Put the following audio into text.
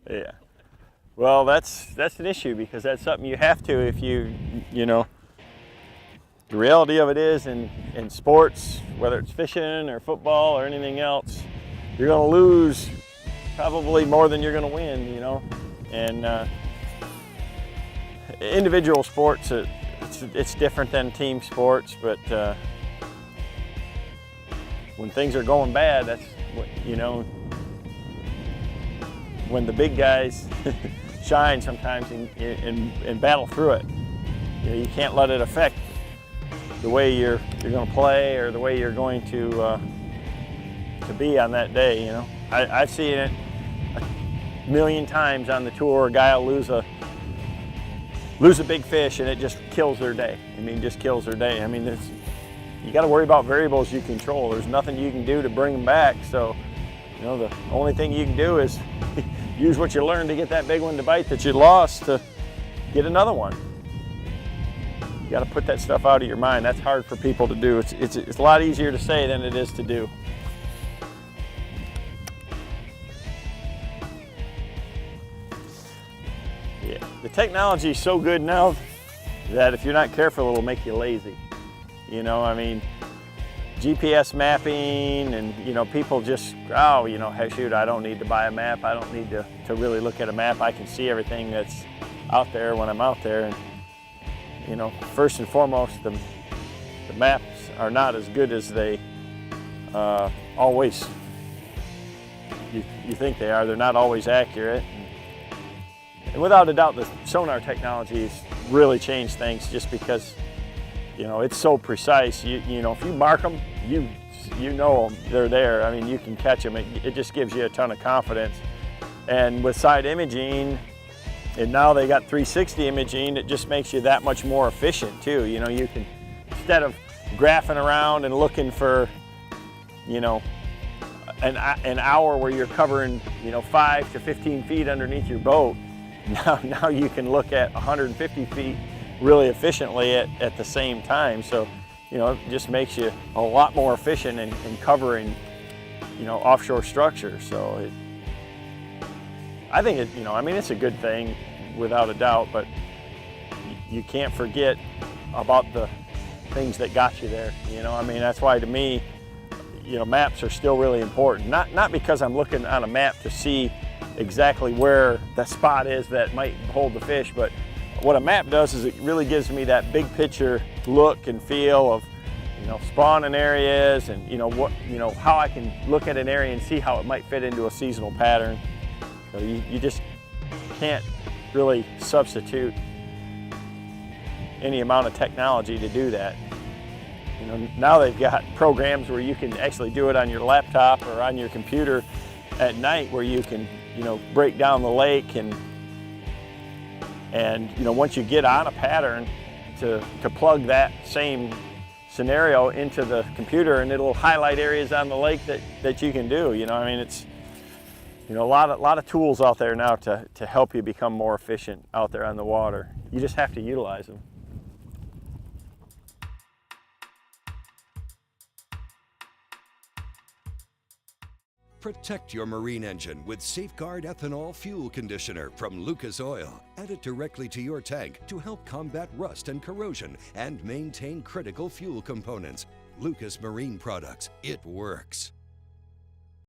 Yeah. Well, that's an issue because that's something you have to if you know, the reality of it is in sports, whether it's fishing or football or anything else, you're going to lose probably more than you're going to win, you know. And individual sports, it's different than team sports, but when things are going bad, that's what, you know, when the big guys shine sometimes and battle through it. You know, you can't let it affect the way you're going to play or the way you're going to be on that day. You know, I've seen it a million times on the tour. A guy will lose a big fish and it just kills their day. I mean, just kills their day. I mean, you got to worry about variables you control. There's nothing you can do to bring them back. So, you know, the only thing you can do is use what you learned to get that big one to bite that you lost to get another one. You got to put that stuff out of your mind. That's hard for people to do. It's a lot easier to say than it is to do. Yeah, the technology is so good now that if you're not careful, it'll make you lazy. You know, I mean, GPS mapping and, you know, people just, oh, you know, hey, shoot, I don't need to buy a map. I don't need to really look at a map. I can see everything that's out there when I'm out there. And, you know, first and foremost, the maps are not as good as they always, you think they are. They're not always accurate. And without a doubt, the sonar technology has really changed things just because, you know, it's so precise. You know, if you mark them, you know they're there. I mean, you can catch them. It just gives you a ton of confidence. And with side imaging, and now they got 360 imaging, it just makes you that much more efficient too. You know, you can, instead of graphing around and looking for, you know, an hour where you're covering, you know, 5 to 15 feet underneath your boat, now you can look at 150 feet really efficiently at the same time. So, you know, it just makes you a lot more efficient in covering, you know, offshore structures. So I think it, you know, I mean, it's a good thing without a doubt, but you can't forget about the things that got you there. You know, I mean, that's why to me, you know, maps are still really important. Not because I'm looking on a map to see exactly where the spot is that might hold the fish, but what a map does is it really gives me that big picture look and feel of, you know, spawning areas and, you know, what, you know, how I can look at an area and see how it might fit into a seasonal pattern. So you just can't really substitute any amount of technology to do that. You know, now they've got programs where you can actually do it on your laptop or on your computer at night, where you can, you know, break down the lake and you know, once you get on a pattern, to plug that same scenario into the computer, and it'll highlight areas on the lake that you can do. You know, I mean, it's, you know, a lot of tools out there now to help you become more efficient out there on the water. You just have to utilize them. Protect your marine engine with Safeguard Ethanol Fuel Conditioner from Lucas Oil. Add it directly to your tank to help combat rust and corrosion and maintain critical fuel components. Lucas Marine Products, it works.